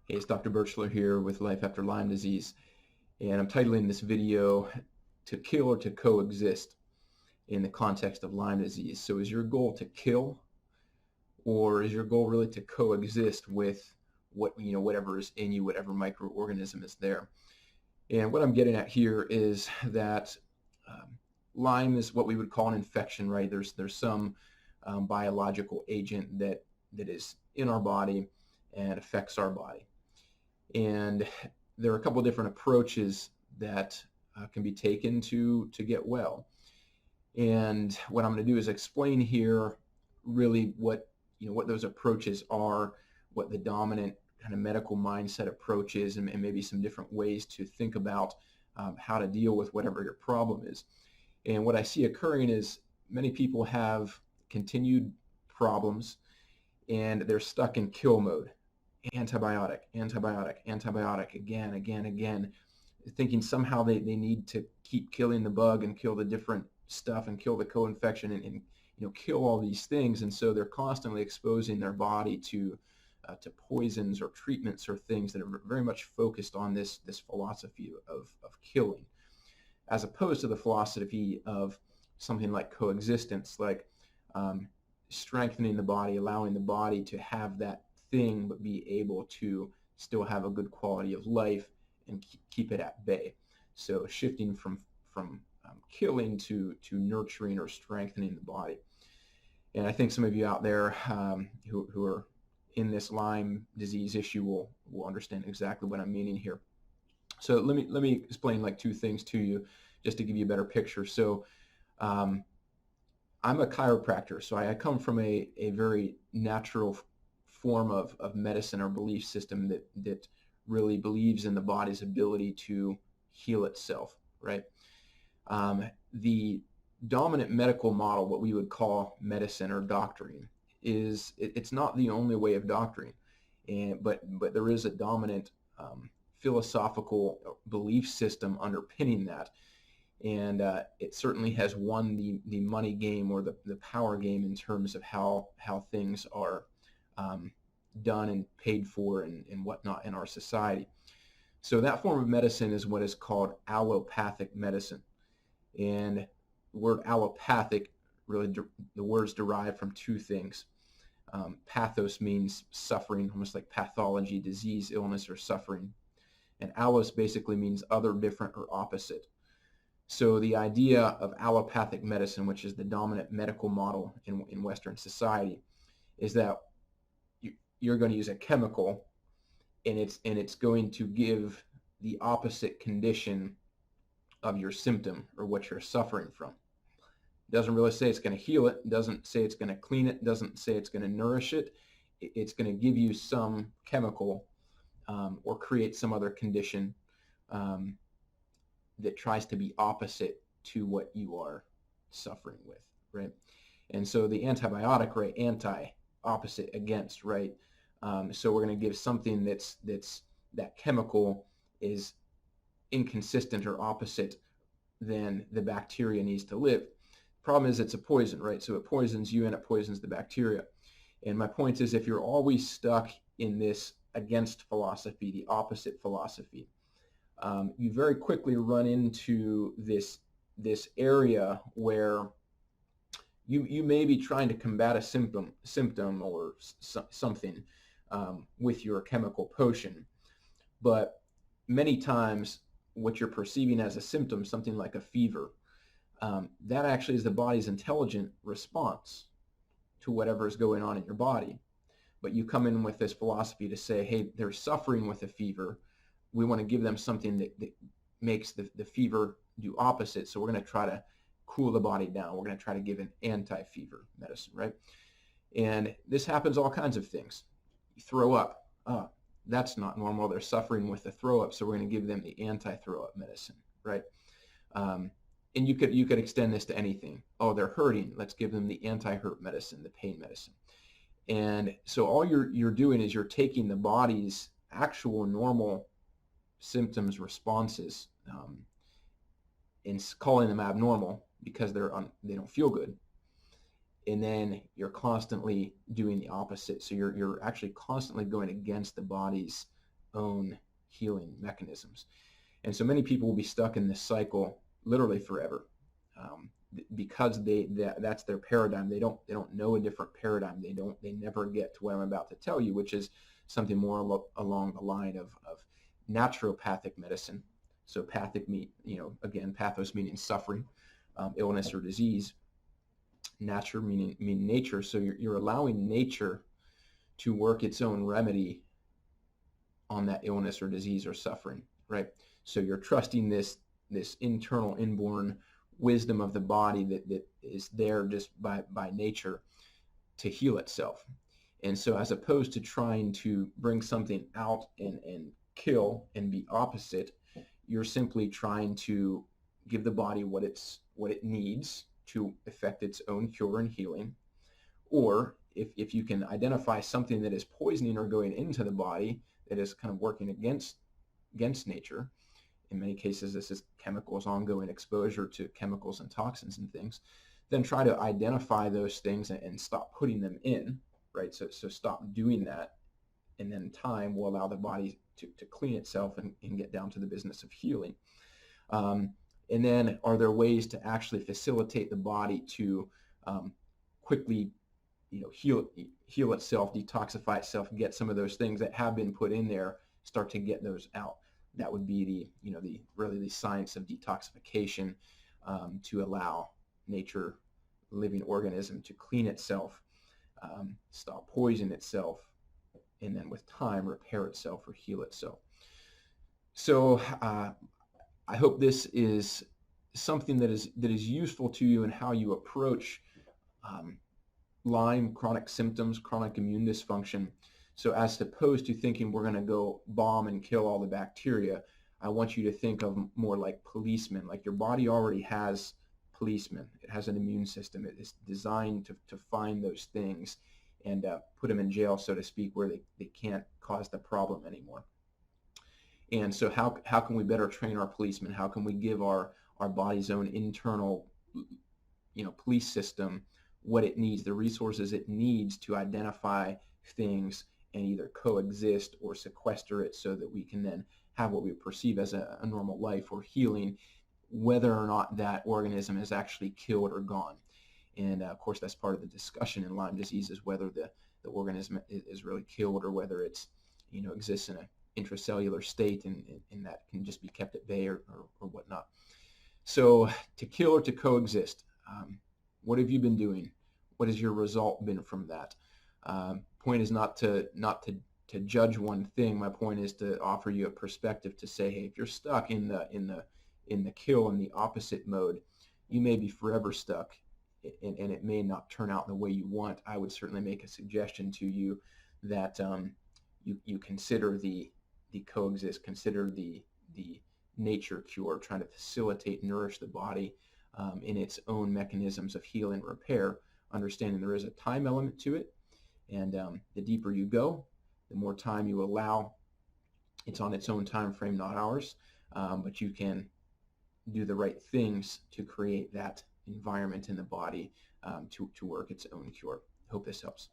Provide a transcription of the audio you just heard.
Hey, it's Dr. Birchler here with Life After Lyme Disease, and I'm titling this video "To Kill or to Coexist" in the context of Lyme disease. So is your goal to kill, or is your goal really to coexist with whatever is in you, whatever microorganism is there? And what I'm getting at here is that Lyme is what we would call an infection, right? There's some biological agent that is in our body and affects our body. And there are a couple of different approaches that can be taken to get well. And what I'm going to do is explain here really what those approaches are, what the dominant kind of medical mindset approach is, and maybe some different ways to think about how to deal with whatever your problem is. And what I see occurring is many people have continued problems and they're stuck in kill mode. Antibiotic, antibiotic, antibiotic, again, thinking somehow they need to keep killing the bug and kill the different stuff and kill the co-infection and kill all these things. And so they're constantly exposing their body to poisons or treatments or things that are very much focused on this philosophy of killing, as opposed to the philosophy of something like coexistence, like strengthening the body, allowing the body to have that thing but be able to still have a good quality of life and keep it at bay. So shifting from killing to nurturing or strengthening the body. And I think some of you out there who are in this Lyme disease issue will understand exactly what I'm meaning here. So let me explain like two things to you just to give you a better picture. So I'm a chiropractor, so I come from a very natural form of medicine or belief system that really believes in the body's ability to heal itself, right? The dominant medical model, what we would call medicine or doctoring, it's not the only way of doctoring, but there is a dominant philosophical belief system underpinning that. And it certainly has won the money game or the power game in terms of how things are done and paid for and whatnot in our society. So that form of medicine is what is called allopathic medicine. And the word allopathic, really the word's derived from two things. Pathos means suffering, almost like pathology, disease, illness, or suffering. And allos basically means other, different, or opposite. So the idea of allopathic medicine, which is the dominant medical model in Western society, is that you're going to use a chemical and it's going to give the opposite condition of your symptom or what you're suffering from. It doesn't really say it's going to heal it. It doesn't say it's going to clean it. It doesn't say it's going to nourish it. It's going to give you some chemical or create some other condition that tries to be opposite to what you are suffering with, right? And so the antibiotic, right, anti, opposite, against, right? So we're going to give something that chemical is inconsistent or opposite than the bacteria needs to live. Problem is it's a poison, right? So it poisons you and it poisons the bacteria. And my point is, if you're always stuck in this against philosophy, the opposite philosophy, you very quickly run into this area where you may be trying to combat a symptom or something with your chemical potion, but many times what you're perceiving as a symptom, something like a fever, that actually is the body's intelligent response to whatever is going on in your body. But you come in with this philosophy to say, hey, they're suffering with a fever. We want to give them something that makes the fever do opposite. So we're going to try to cool the body down. We're going to try to give an anti-fever medicine, right? And this happens all kinds of things. You throw up. That's not normal. They're suffering with the throw up. So we're going to give them the anti-throw up medicine, right? And you could extend this to anything. Oh, they're hurting. Let's give them the anti-hurt medicine, the pain medicine. And so all you're doing is you're taking the body's actual normal symptoms, responses, and calling them abnormal because they don't feel good. And then you're constantly doing the opposite. So you're actually constantly going against the body's own healing mechanisms. And so many people will be stuck in this cycle literally forever, because that's their paradigm. They don't know a different paradigm. They never get to what I'm about to tell you, which is something more along the line of naturopathic medicine. So pathic again, pathos meaning suffering, illness or disease. Nature meaning nature. So you're allowing nature to work its own remedy on that illness or disease or suffering, right? So you're trusting this internal inborn wisdom of the body that is there just by nature to heal itself. And so as opposed to trying to bring something out and kill and be opposite, you're simply trying to give the body what it needs to effect its own cure and healing. Or if you can identify something that is poisoning or going into the body that is kind of working against nature, in many cases this is chemicals, ongoing exposure to chemicals and toxins and things, then try to identify those things and stop putting them in, right? So stop doing that, and then time will allow the body to clean itself and get down to the business of healing. And then are there ways to actually facilitate the body to quickly heal itself, detoxify itself, get some of those things that have been put in there, start to get those out? That would be the science of detoxification, to allow nature, living organism, to clean itself, stop poisoning itself, and then with time repair itself or heal itself. So I hope this is something that is useful to you in how you approach Lyme, chronic symptoms, chronic immune dysfunction. So as opposed to thinking we're going to go bomb and kill all the bacteria, I want you to think of more like policemen. Like your body already has policemen. It has an immune system. It is designed to find those things and put them in jail, so to speak, where they can't cause the problem anymore. And so how can we better train our policemen? How can we give our body's own internal police system what it needs, the resources it needs to identify things and either coexist or sequester it, so that we can then have what we perceive as a normal life or healing, whether or not that organism is actually killed or gone. And of course, that's part of the discussion in Lyme disease, is whether the organism is really killed or whether it's exists in an intracellular state and that can just be kept at bay or whatnot. So to kill or to coexist, what have you been doing? What has your result been from that? Point is not to judge one thing. My point is to offer you a perspective to say, hey, if you're stuck in the kill and the opposite mode, you may be forever stuck, and it may not turn out the way you want. I would certainly make a suggestion to you that you consider the coexist, consider the nature cure, trying to facilitate, nourish the body in its own mechanisms of heal and repair, understanding there is a time element to it. And the deeper you go, the more time you allow. It's on its own time frame, not ours, but you can do the right things to create that environment in the body to work its own cure. Hope this helps.